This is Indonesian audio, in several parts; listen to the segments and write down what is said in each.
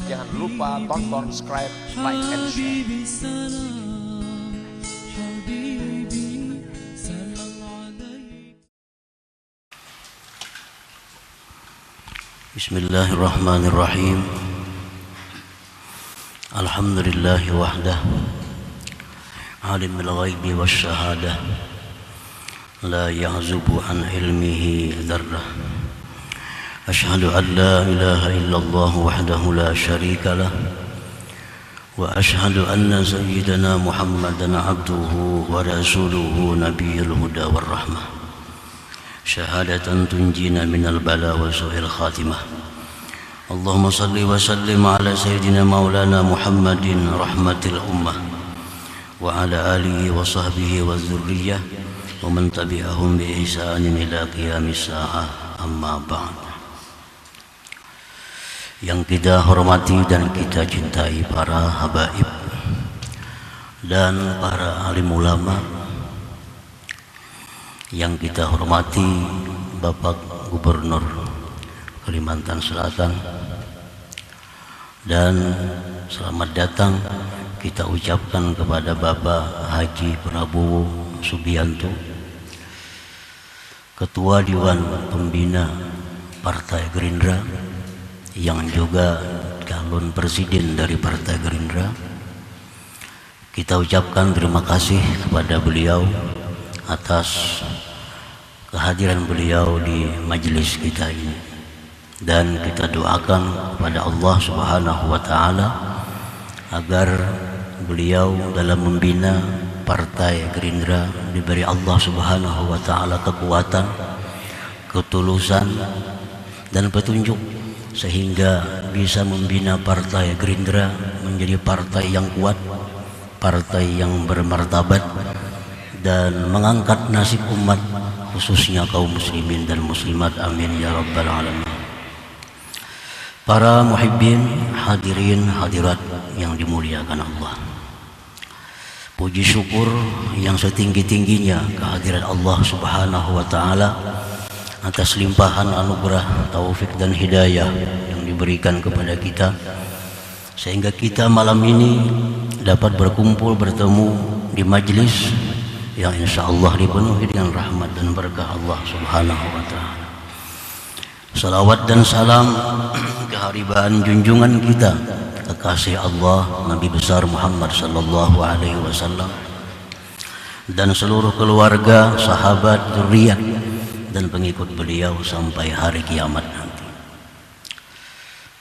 Jangan lupa tonton, subscribe, like, and share. Bismillahirrahmanirrahim. Alhamdulillahi wahdah, alimul ghaibi wasyahadah, la ya'zubu an ilmihi dzarrah. Asyhadu an la ilaha illallah wahdahu la syarika lah, wa asyhadu anna sayyidana Muhammadan abduhu wa rasuluhu nabiyyul huda war rahmah. Syahadatan tunjina minal bala wa su'il khatimah. Allahumma salli wa sallim ala sayyidina maulana Muhammadin rahmatil ummah wa ala alihi wa sahbihi wa dzurriyyah wa man tabi'ahum bi ihsanin ila qiyamis saa'ah, amma ba'd. Yang kita hormati dan kita cintai para habaib dan para alim ulama, yang kita hormati Bapak Gubernur Kalimantan Selatan, dan selamat datang kita ucapkan kepada Bapak Haji Prabowo Subianto, Ketua Dewan Pembina Partai Gerindra, yang juga calon presiden dari Partai Gerindra. Kita ucapkan terima kasih kepada beliau atas kehadiran beliau di majelis kita ini, dan kita doakan kepada Allah Subhanahu wa taala agar beliau dalam membina Partai Gerindra diberi Allah Subhanahu wa taala kekuatan, ketulusan dan petunjuk, sehingga bisa membina Partai Gerindra menjadi partai yang kuat, partai yang bermartabat, dan mengangkat nasib umat, khususnya kaum muslimin dan muslimat, amin ya rabbal alamin. Para muhibbin, hadirin hadirat yang dimuliakan Allah, puji syukur yang setinggi-tingginya kehadiran Allah Subhanahu wa taala atas limpahan anugerah, taufik dan hidayah yang diberikan kepada kita, sehingga kita malam ini dapat berkumpul bertemu di majlis yang insya Allah dipenuhi dengan rahmat dan berkah Allah Subhanahu wa ta'ala. Salawat dan salam keharibaan junjungan kita, kekasih Allah Nabi besar Muhammad sallallahu alaihi wasallam, dan seluruh keluarga, sahabat, dzurriyyah dan pengikut beliau sampai hari kiamat nanti.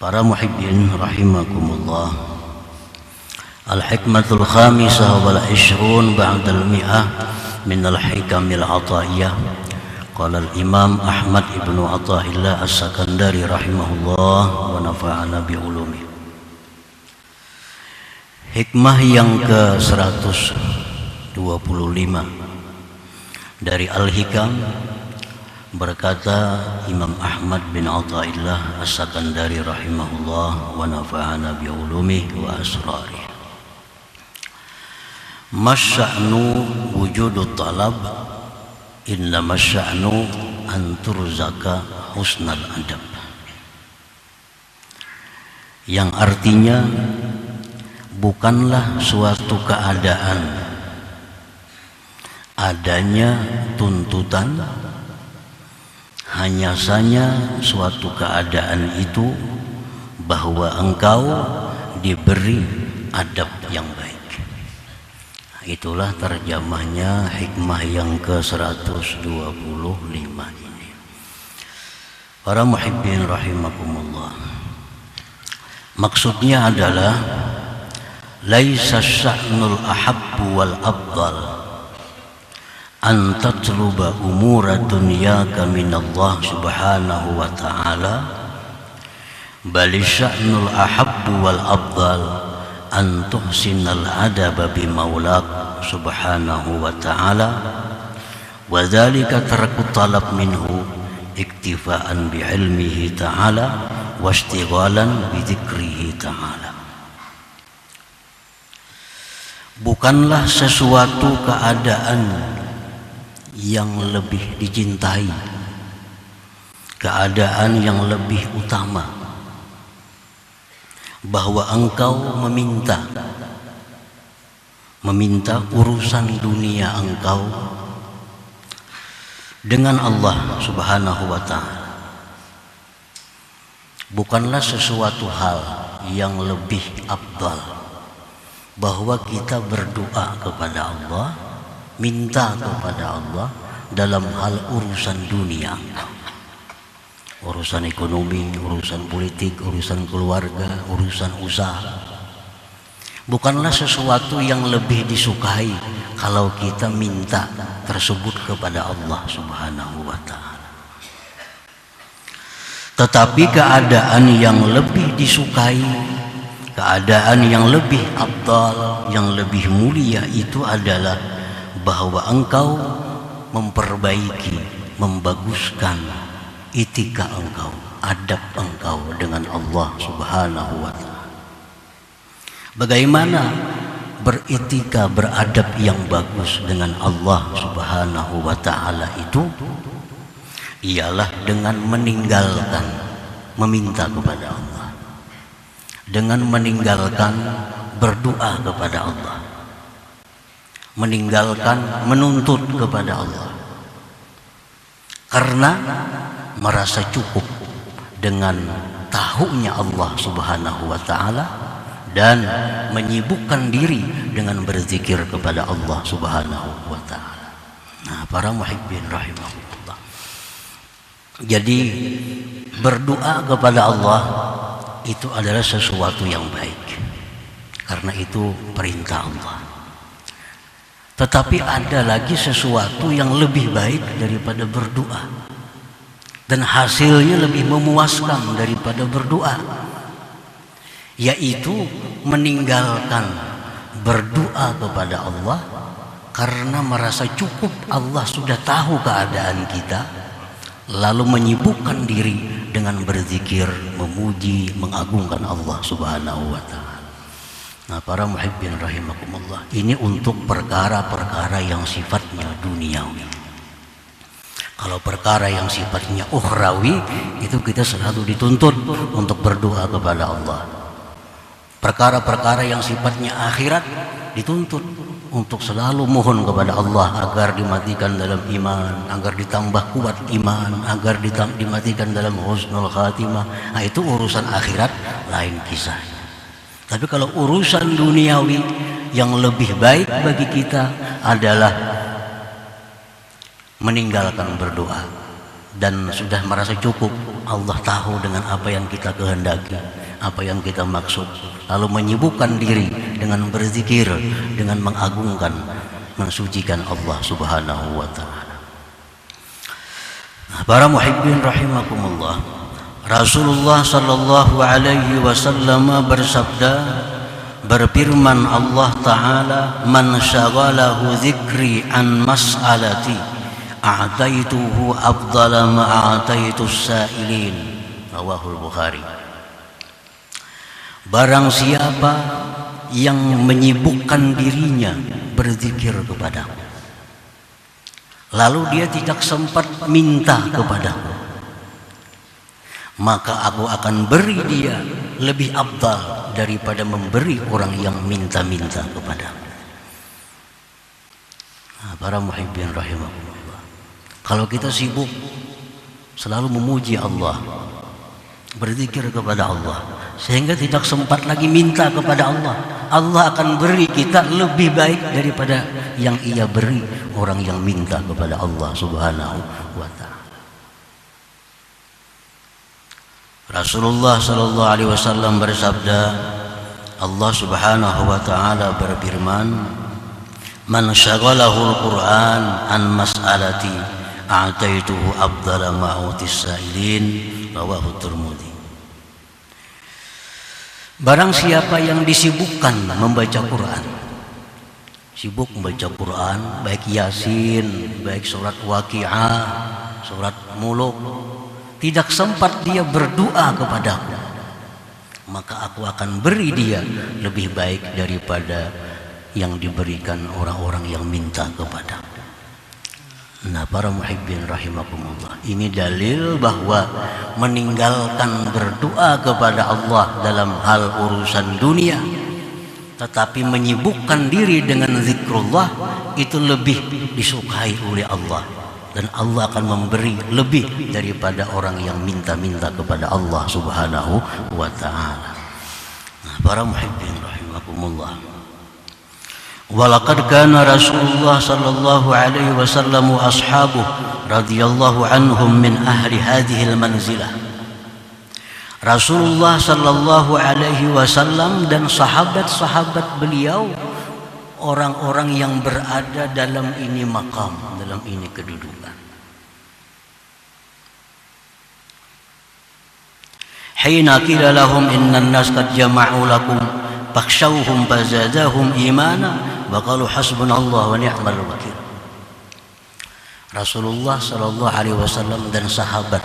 Para muhibbin rahimakumullah, al-hikmatul khamisah wal 20 ba'dal mi'ah min al-hikamil ataiyah. Qala al-imam Ahmad ibnu Athaillah as-Sakandari rahimahullah wa nafa'ana bi ulumi. Hikmah yang ke-125 dari Al-Hikam, berkata Imam Ahmad bin Athaillah as-Sakandari rahimahullah wa nafa'ana bi ulumi wa asrari. Masya'nu wujudut talab, inna masya'nu an turzaka husnal adab. Yang artinya, bukanlah suatu keadaan adanya tuntutan, hanya saja suatu keadaan itu bahwa engkau diberi adab yang baik. Itulah terjemahnya hikmah yang ke-125 ini. Para muhibbin rahimakumullah, maksudnya adalah laisa sya'nul ahabbu wal afdal an tatluba umura dunyaka minallah subhanahu wa ta'ala, bal sya'nul ahabbu wal afdal an tuhsinal adaba bi maulak subhanahu wa ta'ala, wa dzalika tarku talab minhu iktifaan bi ilmihi ta'ala wa ishtighalan bi dzikrihi ta'ala. Bukanlah sesuatu keadaan yang lebih dicintai keadaan yang lebih utama, bahwa engkau meminta urusan dunia engkau dengan Allah Subhanahu wa ta'ala, bukanlah sesuatu hal yang lebih afdal bahwa kita berdoa kepada Allah, minta kepada Allah dalam hal urusan dunia, urusan ekonomi, urusan politik, urusan keluarga, urusan usaha. Bukanlah sesuatu yang lebih disukai kalau kita minta tersebut kepada Allah Subhanahu wa ta'ala. Tetapi keadaan yang lebih disukai, keadaan yang lebih afdal, yang lebih mulia itu adalah bahwa engkau memperbaiki, membaguskan etika engkau, adab engkau dengan Allah Subhanahu wa ta'ala. Bagaimana beretika, beradab yang bagus dengan Allah Subhanahu wa ta'ala itu ialah dengan meninggalkan meminta kepada Allah, dengan meninggalkan berdoa kepada Allah, meninggalkan menuntut kepada Allah, karena merasa cukup dengan tahunya Allah Subhanahu wa ta'ala dan menyibukkan diri dengan berzikir kepada Allah Subhanahu wa ta'ala. Nah, para muhibbin rahimahullah, jadi berdoa kepada Allah itu adalah sesuatu yang baik, karena itu perintah Allah. Tetapi ada lagi sesuatu yang lebih baik daripada berdoa, dan hasilnya lebih memuaskan daripada berdoa, yaitu meninggalkan berdoa kepada Allah karena merasa cukup Allah sudah tahu keadaan kita, lalu menyibukkan diri dengan berzikir, memuji, mengagungkan Allah Subhanahu wa ta'ala. Nah, para muhibbin rahimakumullah, ini untuk perkara-perkara yang sifatnya duniawi. Kalau perkara yang sifatnya ukhrawi, itu kita selalu dituntut untuk berdoa kepada Allah. Perkara-perkara yang sifatnya akhirat dituntut untuk selalu mohon kepada Allah agar dimatikan dalam iman, agar ditambah kuat iman, agar dimatikan dalam husnul khatimah. Nah, itu urusan akhirat lain kisahnya. Tapi kalau urusan duniawi, yang lebih baik bagi kita adalah meninggalkan berdoa dan sudah merasa cukup. Allah tahu dengan apa yang kita kehendaki, apa yang kita maksud, lalu menyibukkan diri dengan berzikir, dengan mengagungkan, mensucikan Allah Subhanahu wa ta'ala. Nah, para muhibbin rahimakumullah, Rasulullah sallallahu alaihi wasallam bersabda, berfirman Allah Ta'ala, man syaghalahu dzikri an mas'alati a'taituhu afdala ma a'taitus sa'ilin. Rawahul Bukhari. Barang siapa yang menyibukkan dirinya berzikir kepadaku, lalu dia tidak sempat minta kepadaku, maka aku akan beri dia lebih afdal daripada memberi orang yang minta-minta kepadaku. Nah, para muhibbin rahimahullah, kalau kita sibuk selalu memuji Allah, berzikir kepada Allah, sehingga tidak sempat lagi minta kepada Allah, Allah akan beri kita lebih baik daripada yang ia beri orang yang minta kepada Allah Subhanahu wa ta'ala. Rasulullah sallallahu alaihi wasallam bersabda, Allah Subhanahu wa ta'ala berfirman, man syaghalahul Qur'an an mas'alati a'taituhu afdala ma utis sa'ilin. Rawahu Tirmidzi. Barang siapa yang disibukkan membaca Quran, sibuk membaca Quran, baik Yasin, baik surat Waqiah, surat Muluk, tidak sempat dia berdoa kepadaku, maka aku akan beri dia lebih baik daripada yang diberikan orang-orang yang minta kepadaku. Nah, para muhibbin rahimakumullah, ini dalil bahwa meninggalkan berdoa kepada Allah dalam hal urusan dunia, tetapi menyibukkan diri dengan zikrullah, itu lebih disukai oleh Allah, dan Allah akan memberi lebih daripada orang yang minta-minta kepada Allah subhanahu wa ta'ala. Nah, para muhibbin rahimakumullah, walaqad kana Rasulullah sallallahu alaihi wasallam wa ashabuhu radhiyallahu anhum min ahli hadhil manzilah. Rasulullah sallallahu alaihi wasallam dan sahabat-sahabat beliau orang-orang yang berada dalam ini maqam, dalam ini kedudukan. Hina qila lahum innan nas qad jama'u lakum fakhshawhum fazadahum imana wa qalu hasbunallahu wa ni'mal wakil. Rasulullah sallallahu alaihi wasallam dan sahabat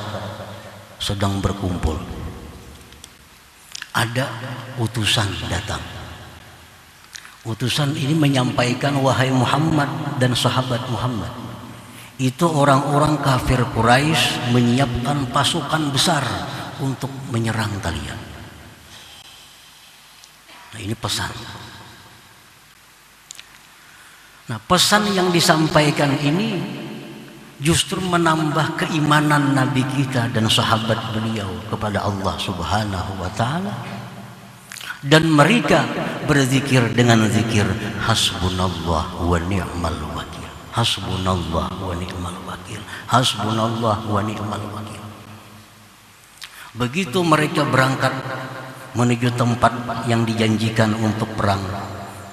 sedang berkumpul. Ada utusan datang. Utusan ini menyampaikan, wahai Muhammad dan sahabat Muhammad, itu orang-orang kafir Quraisy menyiapkan pasukan besar untuk menyerang kalian. Nah, ini pesan. Nah, pesan yang disampaikan ini justru menambah keimanan Nabi kita dan sahabat beliau kepada Allah subhanahu wa ta'ala. Dan mereka berzikir dengan zikir hasbunallah wa ni'mal wakil, hasbunallah wa ni'mal wakil, hasbunallah wa ni'mal wakil. Begitu mereka berangkat menuju tempat yang dijanjikan untuk perang,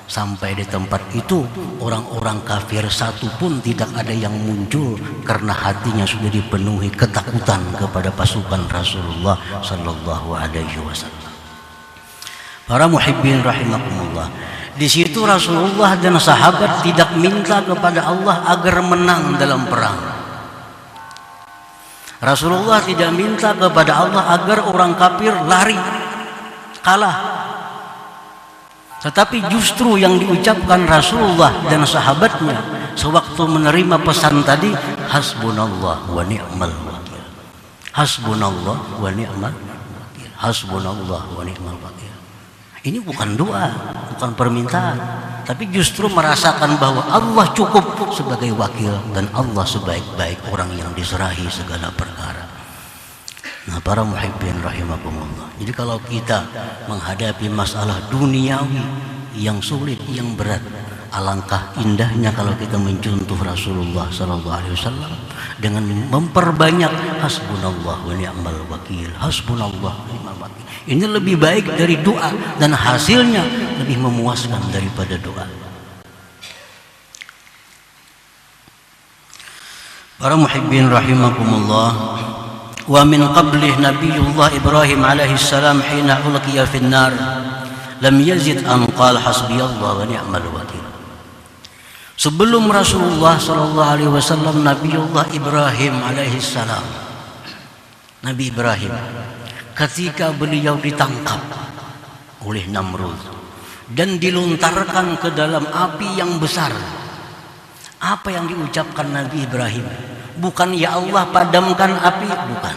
sampai di tempat itu orang-orang kafir satu pun tidak ada yang muncul, karena hatinya sudah dipenuhi ketakutan kepada pasukan Rasulullah sallallahu alaihi wasallam. Para muhibbin rahimakumullah, di situ Rasulullah dan sahabat tidak minta kepada Allah agar menang dalam perang. Rasulullah tidak minta kepada Allah agar orang kafir lari, kalah. Tetapi justru yang diucapkan Rasulullah dan sahabatnya sewaktu menerima pesan tadi, hasbunallah wa ni'mal wakil, hasbunallah wa ni'mal wakil, hasbunallah wa ni'mal wakil. Ini bukan doa, bukan permintaan, tapi justru merasakan bahwa Allah cukup sebagai wakil dan Allah sebaik-baik orang yang diserahi segala perkara. Nah, para muhibbin rahimakumullah, jadi kalau kita menghadapi masalah duniawi yang sulit, yang berat, alangkah indahnya kalau kita mencontoh Rasulullah sallallahu alaihi wasallam dengan memperbanyak hasbunallah wa ni'mal wakil, hasbunallah wa ni'mal wakil. Ini lebih baik dari doa dan hasilnya lebih memuaskan daripada doa. Para muhibbin rahimakumullah, wa min qablih Nabiullah Ibrahim alaihi salam hina ulqiya fin nar lam yazid an qala hasbiyallah wa ni'mal wakil. Sebelum Rasulullah sallallahu alaihi wasallam, Nabiullah Ibrahim alaihi salam, Nabi Ibrahim, ketika beliau ditangkap oleh Namrud dan dilontarkan ke dalam api yang besar, apa yang diucapkan Nabi Ibrahim? Bukan ya Allah padamkan api, bukan.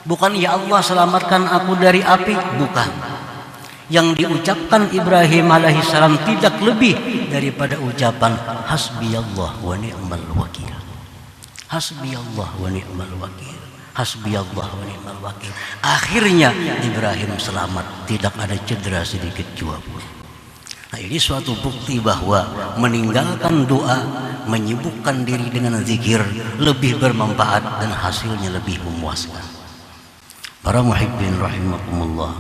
Bukan ya Allah selamatkan aku dari api, bukan. Yang diucapkan Ibrahim alaihissalam tidak lebih daripada ucapan hasbiyallah wa ni'mal wakil, hasbiyallah wa ni'mal wakil, hasbiyallah wa ni'mal wakil. Akhirnya Ibrahim selamat, tidak ada cedera sedikit jua pun. Nah, ini suatu bukti bahwa meninggalkan doa, menyibukkan diri dengan zikir lebih bermanfaat dan hasilnya lebih memuaskan. Para muhibbin rahimakumullah,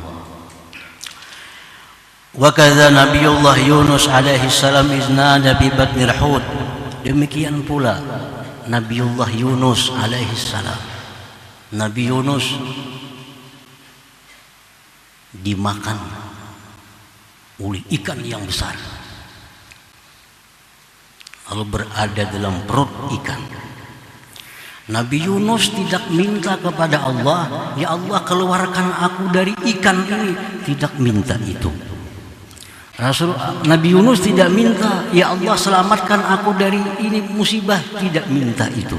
wa kadza Nabiullah Yunus alaihi salam iznada bi batnil hud. Demikian pula Nabiullah Yunus alaihi salam. Nabi Yunus dimakan oleh ikan yang besar, lalu berada dalam perut ikan. Nabi Yunus tidak minta kepada Allah, ya Allah keluarkan aku dari ikan ini, tidak minta itu. Nabi Yunus tidak minta, ya Allah selamatkan aku dari ini musibah, tidak minta itu.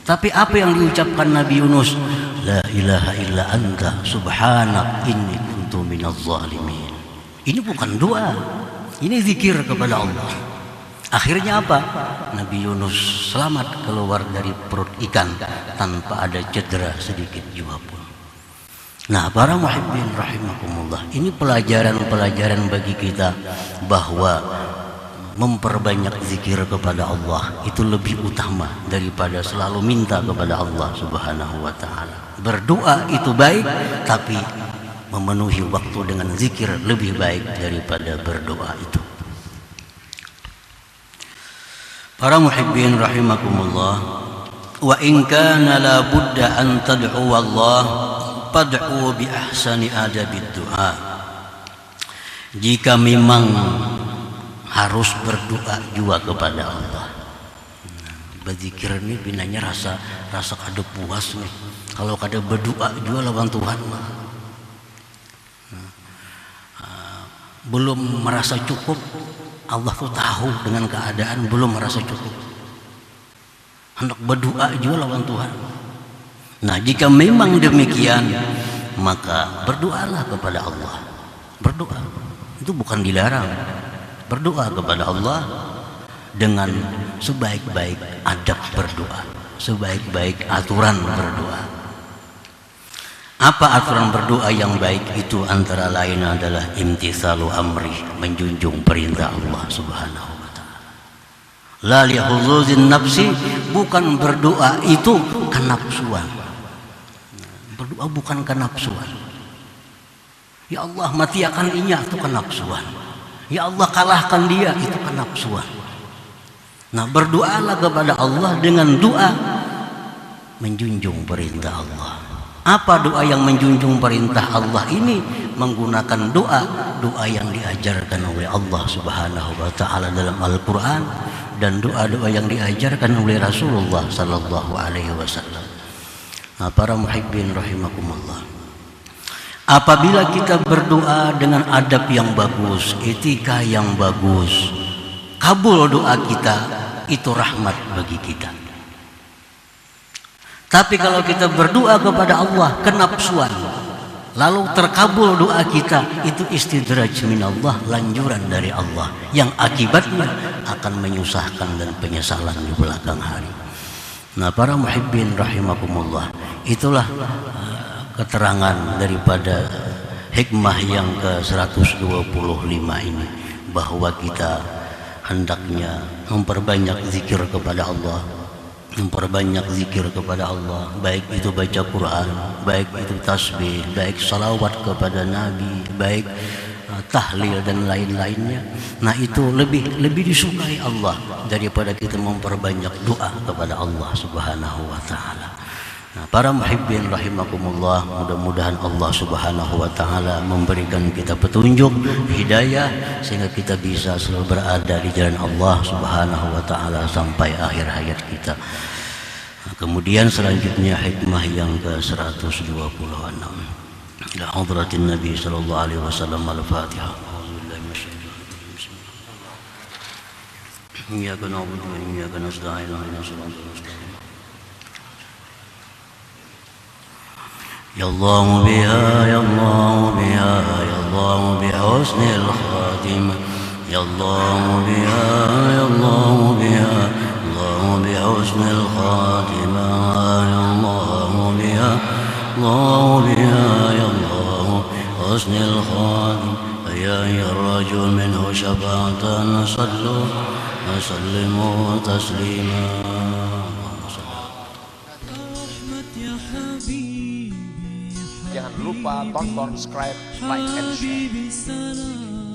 Tapi apa yang diucapkan Nabi Yunus? La ilaha illa anta subhanak inni kuntu minaz zalimin. Ini bukan doa, ini zikir kepada Allah. Akhirnya apa? Nabi Yunus selamat keluar dari perut ikan tanpa ada cedera sedikit juga pun. Nah, para muhibbin rahimakumullah, ini pelajaran-pelajaran bagi kita bahwa memperbanyak zikir kepada Allah itu lebih utama daripada selalu minta kepada Allah Subhanahu wa taala. Berdoa itu baik, tapi memenuhi waktu dengan zikir lebih baik daripada berdoa itu. Para muhibbin rahimakumullah, wa in kana la budda an tad'u Allah fad'u bi ahsani adabid du'a. Jika memang harus berdoa juga kepada Allah. Berzikir ini binanya rasa kada puas nih. Kalau kada berdoa juga lawan Tuhan mah. Belum merasa cukup. Allah tuh tahu dengan keadaan belum merasa cukup. Hendak berdoa juga lawan Tuhan. Nah, jika memang demikian, maka berdoalah kepada Allah. Berdoa itu bukan dilarang. Berdoa kepada Allah dengan sebaik-baik adab berdoa, sebaik-baik aturan berdoa. Apa aturan berdoa yang baik itu? Antara lain adalah imtitsalu amri, menjunjung perintah Allah Subhanahu wa taala. La lihuzuzin nafsi, bukan berdoa itu kenapsuan. Berdoa bukan kenapsuan. Ya Allah matiakan inya, itu kenapsuan. Ya Allah kalahkan dia, itu kenapsuan. Nah, berdoalah kepada Allah dengan doa menjunjung perintah Allah. Apa doa yang menjunjung perintah Allah ini? Menggunakan doa yang diajarkan oleh Allah Subhanahu wa taala dalam Al-Qur'an dan doa-doa yang diajarkan oleh Rasulullah sallallahu alaihi wasallam. Nah, para muhibbin rahimakumullah, apabila kita berdoa dengan adab yang bagus, etika yang bagus, kabul doa kita, itu rahmat bagi kita. Tapi kalau kita berdoa kepada Allah kenapsuan, lalu terkabul doa kita, itu istidraj minallah, lanjuran dari Allah, yang akibatnya akan menyusahkan dan penyesalan di belakang hari. Nah, para muhibbin rahimakumullah, itulah keterangan daripada hikmah yang ke-125 ini, bahwa kita hendaknya memperbanyak zikir kepada Allah, memperbanyak zikir kepada Allah, baik itu baca Quran, baik itu tasbih, baik salawat kepada Nabi, baik tahlil dan lain-lainnya. Nah, itu lebih disukai Allah daripada kita memperbanyak doa kepada Allah Subhanahu wa taala. Nah, para muhibbin rahimakumullah, mudah-mudahan Allah Subhanahu wa taala memberikan kita petunjuk, hidayah, sehingga kita bisa selalu berada di jalan Allah Subhanahu wa taala sampai akhir hayat kita. Nah, kemudian selanjutnya hikmah yang ke-126. Ila hadratin Nabi sallallahu alaihi wasallam. Al-Fatihah. Iyyaka na'budu wa iyyaka nasta'in. Ihdinas siratal mustaqim. Ya Allah biha, ya Allah biha, ya Allah bihusnil khatimah. Ya Allah biha, ya Allah biha, Allah bihusnil khatimah. Ya Allah biha, Allah biha, ya Allah husnil khatimah. Ya ayyuhar-rajul minhu syafa'atan, sallu wa sallimu taslima. Jangan lupa tonton, subscribe, like, and share.